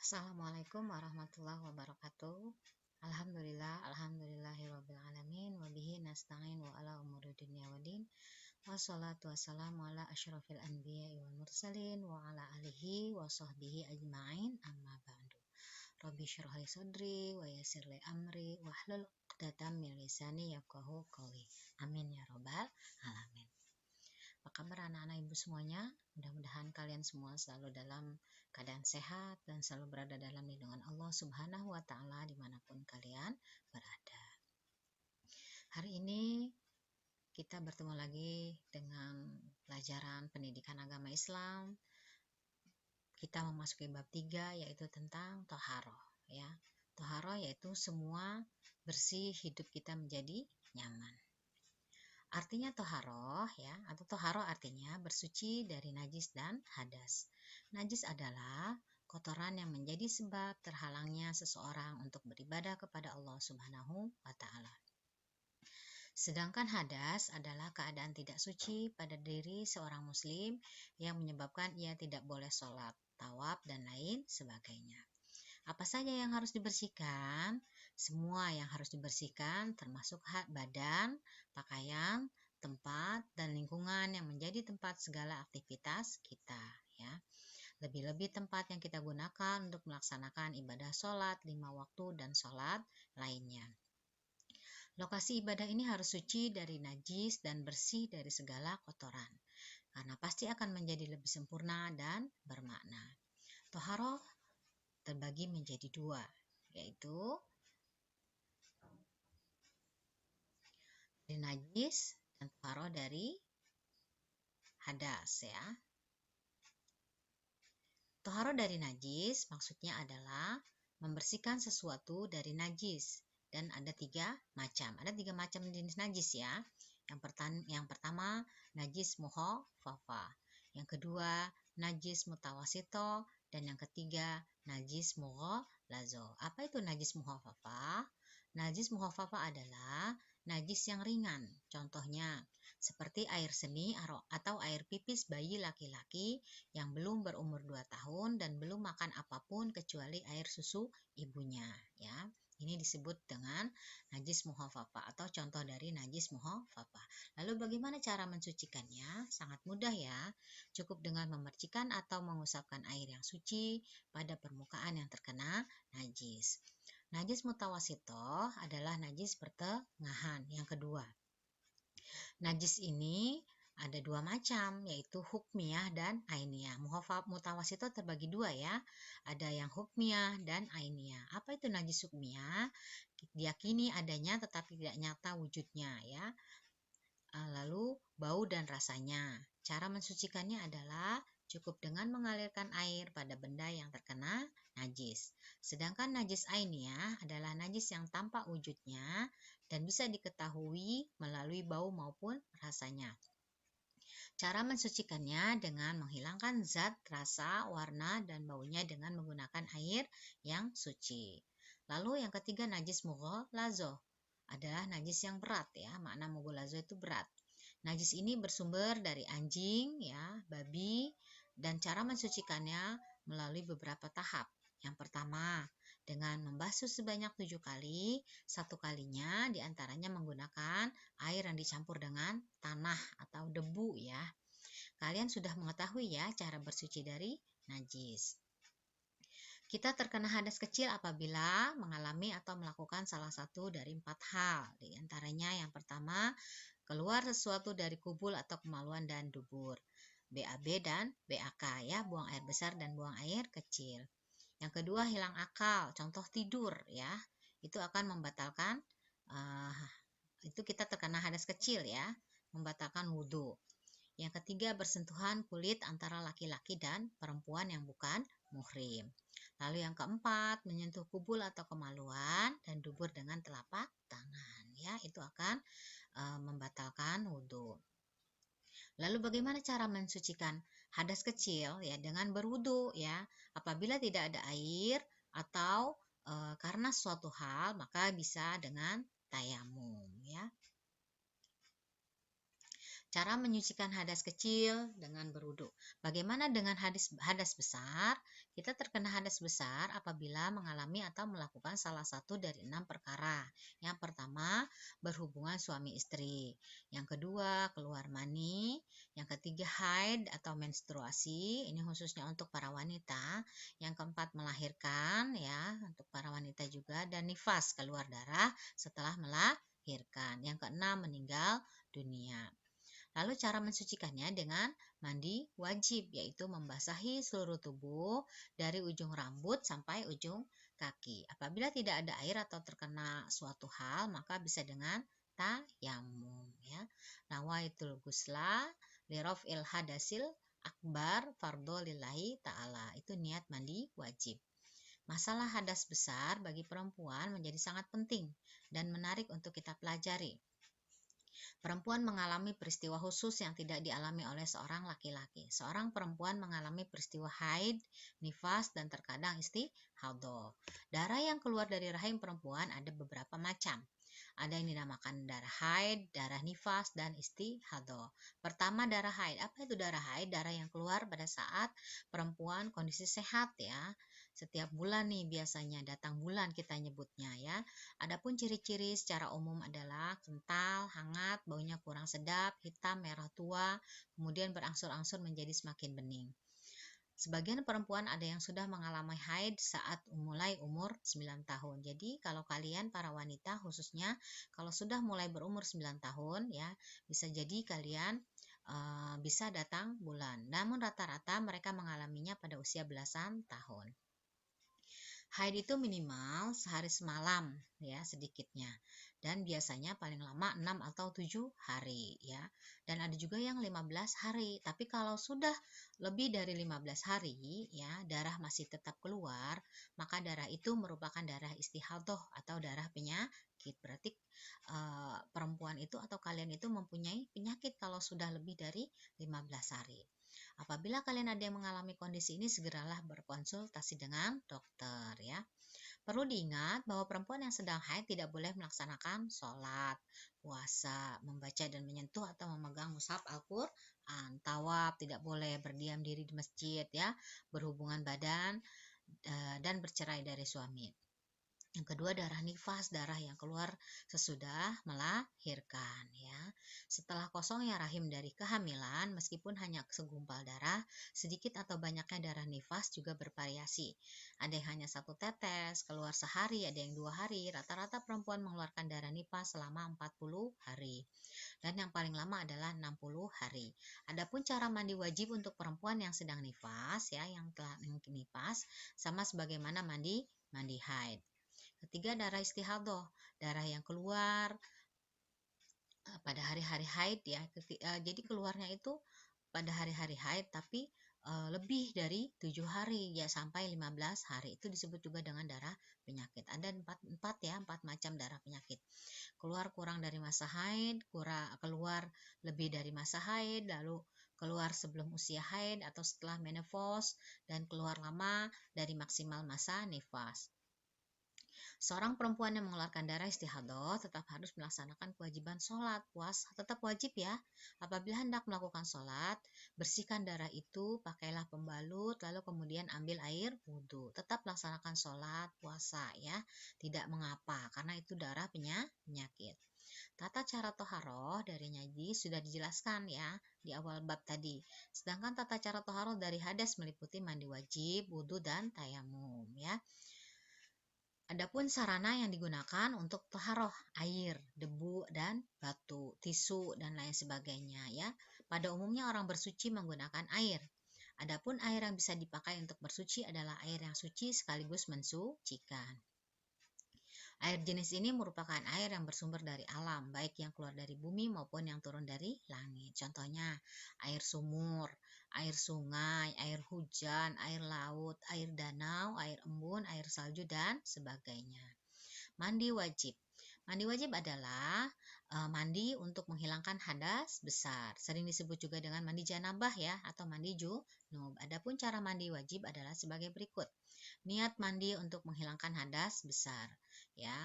Assalamualaikum warahmatullahi wabarakatuh. Alhamdulillahirabbil alamin wa bihi nasta'in wa ala umuri dunya waddin. Wassalatu wassalamu ala asyrafil anbiya'i wal mursalin wa ala alihi wa sahbihi ajma'in amma ba'du. Rabbi shrah li sadri wa yassir li amri wahlul 'uqdatam min lisani yafqahu qawli. Amin ya rabbal alamin. Apa kabar anak-anak ibu semuanya? Mudah-mudahan kalian semua selalu dalam keadaan sehat dan selalu berada dalam lindungan Allah Subhanahu wa Ta'ala dimanapun kalian berada. Hari ini kita bertemu lagi dengan pelajaran pendidikan agama Islam. Kita memasuki bab 3 yaitu tentang toharoh ya. Toharoh yaitu semua bersih, hidup kita menjadi nyaman. Artinya toharoh ya, atau toharoh artinya bersuci dari najis dan hadas. Najis adalah kotoran yang menjadi sebab terhalangnya seseorang untuk beribadah kepada Allah Subhanahu wa Ta'ala. Sedangkan hadas adalah keadaan tidak suci pada diri seorang muslim yang menyebabkan ia tidak boleh sholat, tawaf, dan lain sebagainya. Apa saja yang harus dibersihkan? Semua yang harus dibersihkan termasuk badan, pakaian, tempat, dan lingkungan yang menjadi tempat segala aktivitas kita ya. Lebih-lebih tempat yang kita gunakan untuk melaksanakan ibadah sholat 5 waktu dan sholat lainnya. Lokasi ibadah ini harus suci dari najis dan bersih dari segala kotoran, karena pasti akan menjadi lebih sempurna dan bermakna. Toharoh terbagi menjadi 2, yaitu dari najis dan toharoh dari hadas ya. Toharoh dari najis maksudnya adalah membersihkan sesuatu dari najis, dan ada 3 macam. Ada 3 macam jenis najis ya. Yang pertama najis mukhaffafa, yang kedua najis mutawasito, dan yang ketiga najis mughallazo. Apa itu najis mukhaffafa? Najis mukhaffafa adalah najis yang ringan. Contohnya seperti air seni atau air pipis bayi laki-laki yang belum berumur 2 tahun dan belum makan apapun kecuali air susu ibunya ya. Ini disebut dengan najis mukhaffafa atau contoh dari najis mukhaffafa. Lalu bagaimana cara mensucikannya? Sangat mudah ya. Cukup dengan memercikan atau mengusapkan air yang suci pada permukaan yang terkena najis. Najis mutawasito adalah najis pertengahan. Yang kedua, najis ini ada 2 macam, yaitu hukmiyah dan ainiyah. Mutawasito terbagi 2 ya. Ada yang hukmiyah dan ainiyah. Apa itu najis hukmiyah? Diyakini adanya tetapi tidak nyata wujudnya ya. Lalu bau dan rasanya. Cara mensucikannya adalah cukup dengan mengalirkan air pada benda yang terkena najis. Sedangkan najis ainiyah adalah najis yang tampak wujudnya dan bisa diketahui melalui bau maupun rasanya. Cara mensucikannya dengan menghilangkan zat, rasa, warna, dan baunya dengan menggunakan air yang suci. Lalu yang ketiga najis mughallazo adalah najis yang berat ya. Makna mughallazo itu berat. Najis ini bersumber dari anjing ya, babi, dan cara mensucikannya melalui beberapa tahap. Yang pertama, dengan membasuh sebanyak 7 kali, 1 kalinya diantaranya menggunakan air yang dicampur dengan tanah atau debu ya. Kalian sudah mengetahui ya cara bersuci dari najis. Kita terkena hadas kecil apabila mengalami atau melakukan salah satu dari 4 hal. Di antaranya yang pertama, keluar sesuatu dari kubul atau kemaluan dan dubur. BAB dan BAK ya, buang air besar dan buang air kecil. Yang kedua, hilang akal, contoh tidur ya. Itu akan membatalkan itu kita terkena hadas kecil ya, membatalkan wudhu. Yang ketiga, bersentuhan kulit antara laki-laki dan perempuan yang bukan muhrim. Lalu yang keempat, menyentuh kubul atau kemaluan dan dubur dengan telapak tangan ya, itu akan membatalkan wudhu. Lalu bagaimana cara mensucikan hadas kecil ya? Dengan berwudhu ya. Apabila tidak ada air atau karena suatu hal, maka bisa dengan tayamum ya. Cara menyucikan hadas kecil dengan berwudu. Bagaimana dengan hadas besar? Kita terkena hadas besar apabila mengalami atau melakukan salah satu dari 6 perkara. Yang pertama, berhubungan suami istri. Yang kedua, keluar mani. Yang ketiga, haid atau menstruasi. Ini khususnya untuk para wanita. Yang keempat, melahirkan, ya, untuk para wanita juga. Dan nifas, keluar darah setelah melahirkan. Yang keenam, meninggal dunia. Lalu cara mensucikannya dengan mandi wajib, yaitu membasahi seluruh tubuh dari ujung rambut sampai ujung kaki. Apabila tidak ada air atau terkena suatu hal, maka bisa dengan tayamum, ya. Nawaitul ghusla liraf'il hadasil akbar fardhu lillahi ta'ala. Itu niat mandi wajib. Masalah hadas besar bagi perempuan menjadi sangat penting dan menarik untuk kita pelajari. Perempuan mengalami peristiwa khusus yang tidak dialami oleh seorang laki-laki. Seorang perempuan mengalami peristiwa haid, nifas, dan terkadang istihadah. Darah yang keluar dari rahim perempuan ada beberapa macam. Ada yang dinamakan darah haid, darah nifas, dan istihadah. Pertama, darah haid. Apa itu darah haid? Darah yang keluar pada saat perempuan kondisi sehat, ya. Setiap bulan nih biasanya datang bulan kita nyebutnya, ya. Adapun ciri-ciri secara umum adalah kental, hangat, baunya kurang sedap, hitam, merah tua, kemudian berangsur-angsur menjadi semakin bening. Sebagian perempuan ada yang sudah mengalami haid saat mulai umur 9 tahun. Jadi kalau kalian para wanita khususnya kalau sudah mulai berumur 9 tahun, ya, bisa jadi kalian bisa datang bulan. Namun rata-rata mereka mengalaminya pada usia belasan tahun. Haid itu minimal sehari semalam, ya, sedikitnya. Dan biasanya paling lama 6 atau 7 hari, ya. Dan ada juga yang 15 hari. Tapi kalau sudah lebih dari 15 hari, ya, darah masih tetap keluar, maka darah itu merupakan darah istihadah atau darah penyakit. Berarti perempuan itu atau kalian itu mempunyai penyakit kalau sudah lebih dari 15 hari. Apabila kalian ada yang mengalami kondisi ini, segeralah berkonsultasi dengan dokter, ya. Perlu diingat bahwa perempuan yang sedang haid tidak boleh melaksanakan sholat, puasa, membaca dan menyentuh atau memegang mushaf Al-Quran, tawaf, tidak boleh berdiam diri di masjid, ya, berhubungan badan, dan bercerai dari suami. Yang kedua, darah nifas, darah yang keluar sesudah melahirkan, ya. Setelah kosongnya rahim dari kehamilan, meskipun hanya segumpal darah, sedikit atau banyaknya darah nifas juga bervariasi. Ada yang hanya 1 tetes, keluar sehari, ada yang 2 hari. Rata-rata perempuan mengeluarkan darah nifas selama 40 hari. Dan yang paling lama adalah 60 hari. Adapun cara mandi wajib untuk perempuan yang sedang nifas, ya, yang telah nifas, sama sebagaimana mandi haid. Ketiga, darah istihadah, darah yang keluar pada hari-hari haid, ya. Jadi keluarnya itu pada hari-hari haid, tapi lebih dari 7 hari, ya, sampai 15 hari. Itu disebut juga dengan darah penyakit. Ada 4 macam darah penyakit. Keluar kurang dari masa haid, keluar lebih dari masa haid, lalu keluar sebelum usia haid atau setelah menopause, dan keluar lama dari maksimal masa nifas. Seorang perempuan yang mengeluarkan darah istihadah tetap harus melaksanakan kewajiban sholat, puasa, tetap wajib, ya. Apabila hendak melakukan sholat, bersihkan darah itu, pakailah pembalut, lalu kemudian ambil air wudhu. Tetap laksanakan sholat, puasa, ya. Tidak mengapa, karena itu darah penyakit. Tata cara toharoh dari najis sudah dijelaskan, ya, di awal bab tadi. Sedangkan tata cara toharoh dari hadas meliputi mandi wajib, wudhu, dan tayamum, ya. Adapun sarana yang digunakan untuk toharoh, air, debu, dan batu, tisu, dan lain sebagainya, ya. Pada umumnya orang bersuci menggunakan air. Adapun air yang bisa dipakai untuk bersuci adalah air yang suci sekaligus mensucikan. Air jenis ini merupakan air yang bersumber dari alam, baik yang keluar dari bumi maupun yang turun dari langit. Contohnya, air sumur, air sungai, air hujan, air laut, air danau, air embun, air salju, dan sebagainya. Mandi wajib. Mandi wajib adalah mandi untuk menghilangkan hadas besar. Sering disebut juga dengan mandi janabah, ya, atau mandi junub. Adapun cara mandi wajib adalah sebagai berikut. Niat mandi untuk menghilangkan hadas besar, ya.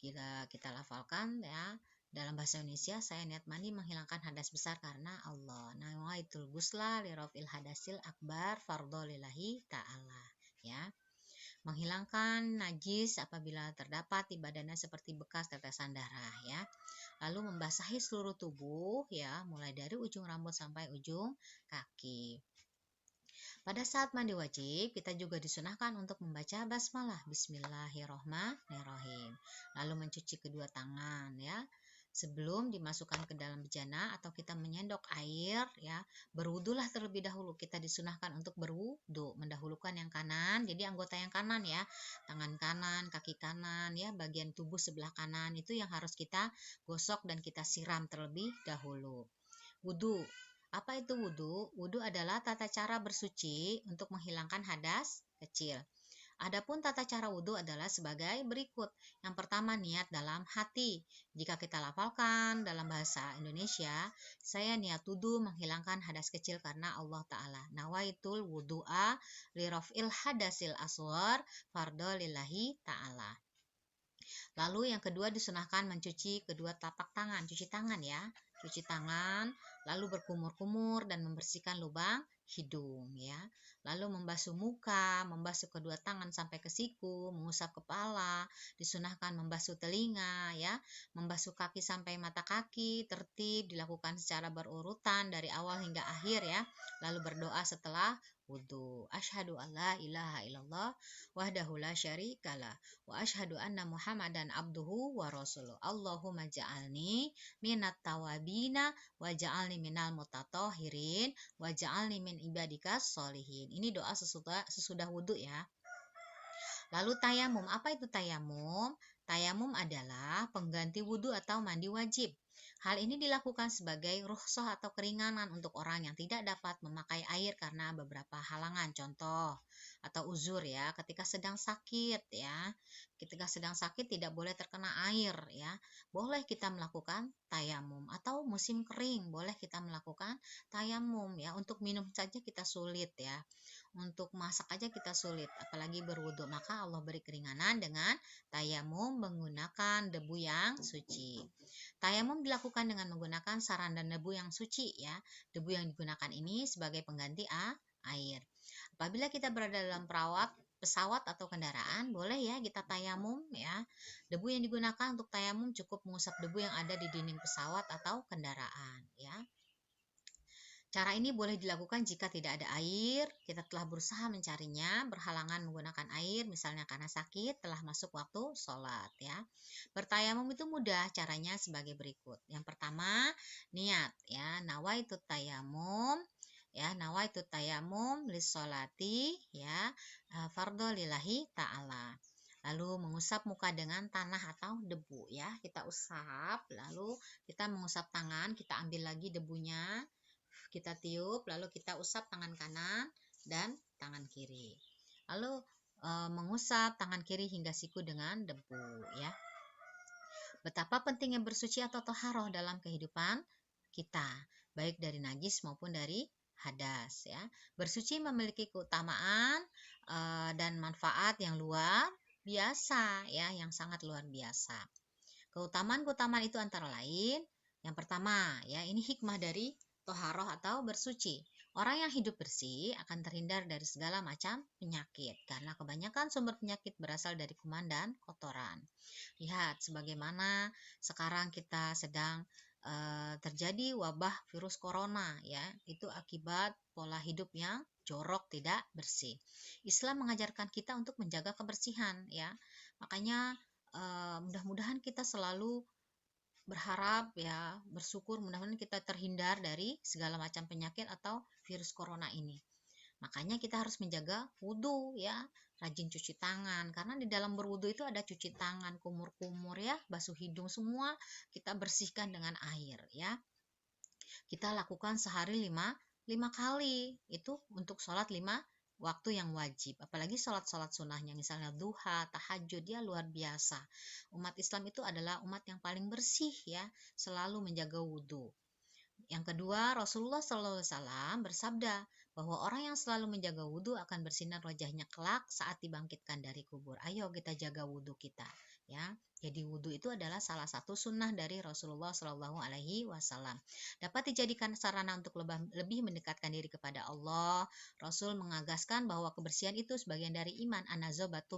Kita lafalkan, ya. Dalam bahasa Indonesia, saya niat mandi menghilangkan hadas besar karena Allah. Nawaitul gusla lirafil hadasil akbar fardhu lillahi ta'ala. Ya. Menghilangkan najis apabila terdapat di badannya seperti bekas tetesan darah, ya. Lalu membasahi seluruh tubuh, ya, mulai dari ujung rambut sampai ujung kaki. Pada saat mandi wajib, kita juga disunahkan untuk membaca basmalah, Bismillahirrohmanirrohim. Lalu mencuci kedua tangan, ya. Sebelum dimasukkan ke dalam bejana atau kita menyendok air, ya, berwudulah terlebih dahulu. Kita disunahkan untuk berwudu, mendahulukan yang kanan. Jadi anggota yang kanan, ya, tangan kanan, kaki kanan, ya, bagian tubuh sebelah kanan itu yang harus kita gosok dan kita siram terlebih dahulu. Wudu. Apa itu wudu? Wudu adalah tata cara bersuci untuk menghilangkan hadas kecil. Adapun tata cara wudhu adalah sebagai berikut. Yang pertama, niat dalam hati. Jika kita lafalkan dalam bahasa Indonesia, saya niat wudhu menghilangkan hadas kecil karena Allah Ta'ala. Nawaitul wudhu'a liraf'il hadasil aswar fardhu lillahi ta'ala. Lalu yang kedua disunahkan mencuci kedua telapak tangan, cuci tangan, ya. Cuci tangan, lalu berkumur-kumur dan membersihkan lubang hidung, ya. Lalu membasuh muka, membasuh kedua tangan sampai ke siku, mengusap kepala, disunahkan membasuh telinga, ya. Membasuh kaki sampai mata kaki, tertib dilakukan secara berurutan dari awal hingga akhir, ya. Lalu berdoa setelah wudhu. Asyhadu alla ilaha illallah wahdahu la syarikalah wa asyhadu anna Muhammadan abduhu wa rasuluh. Allahumma ja'alni minat tawabina wa ja'alni minal mutatahhirin wa ja'alni min ibadikas solihin. Ini doa sesudah wudhu, ya. Lalu tayamum. Apa itu tayamum? Tayamum adalah pengganti wudhu atau mandi wajib. Hal ini dilakukan sebagai rukhsah atau keringanan untuk orang yang tidak dapat memakai air karena beberapa halangan. Contoh atau uzur, ya, ketika sedang sakit, ya. Ketika sedang sakit tidak boleh terkena air, ya. Boleh kita melakukan tayamum atau musim kering boleh kita melakukan tayamum, ya. Untuk minum saja kita sulit, ya. Untuk masak aja kita sulit, apalagi berwudu. Maka Allah beri keringanan dengan tayamum menggunakan debu yang suci. Tayamum dilakukan dengan menggunakan saran dan debu yang suci, ya. Debu yang digunakan ini sebagai pengganti air. Apabila kita berada dalam pesawat atau kendaraan, boleh, ya, kita tayamum, ya. Debu yang digunakan untuk tayamum cukup mengusap debu yang ada di dinding pesawat atau kendaraan, ya. Cara ini boleh dilakukan jika tidak ada air, kita telah berusaha mencarinya, berhalangan menggunakan air, misalnya karena sakit, telah masuk waktu sholat, ya. Bertayamum itu mudah, caranya sebagai berikut. Yang pertama, niat, ya, nawaitut tayamum, ya, nawaitut tayamum lissolati, ya, fardhu lillahi ta'ala. Lalu mengusap muka dengan tanah atau debu, ya. Kita usap, lalu kita mengusap tangan, kita ambil lagi debunya, kita tiup, lalu kita usap tangan kanan dan tangan kiri. Lalu mengusap tangan kiri hingga siku dengan debu, ya. Betapa pentingnya bersuci atau toharoh dalam kehidupan kita, baik dari najis maupun dari hadas, ya. Bersuci memiliki keutamaan dan manfaat yang luar biasa, ya, yang sangat luar biasa. Keutamaan-keutamaan itu antara lain, yang pertama, ya, ini hikmah dari toharoh atau bersuci. Orang yang hidup bersih akan terhindar dari segala macam penyakit karena kebanyakan sumber penyakit berasal dari kuman dan kotoran. Lihat sebagaimana sekarang kita sedang terjadi wabah virus corona, ya, itu akibat pola hidup yang jorok, tidak bersih. Islam mengajarkan kita untuk menjaga kebersihan, ya. Makanya mudah-mudahan kita selalu berharap, ya, bersyukur mudah-mudahan kita terhindar dari segala macam penyakit atau virus corona ini. Makanya kita harus menjaga wudhu, ya, rajin cuci tangan karena di dalam berwudhu itu ada cuci tangan, kumur-kumur, ya, basuh hidung, semua kita bersihkan dengan air, ya. Kita lakukan sehari 5 kali itu untuk sholat 5 waktu yang wajib, apalagi sholat-sholat sunnahnya, misalnya duha, tahajud, ya, luar biasa. Umat Islam itu adalah umat yang paling bersih, ya, selalu menjaga wudhu. Yang kedua, Rasulullah SAW bersabda, bahwa orang yang selalu menjaga wudhu akan bersinar wajahnya kelak saat dibangkitkan dari kubur. Ayo kita jaga wudhu kita, ya. Jadi wudhu itu adalah salah satu sunnah dari Rasulullah Shallallahu Alaihi Wasallam. Dapat dijadikan sarana untuk lebih mendekatkan diri kepada Allah. Rasul mengagaskan bahwa kebersihan itu sebagian dari iman. An-nazabatu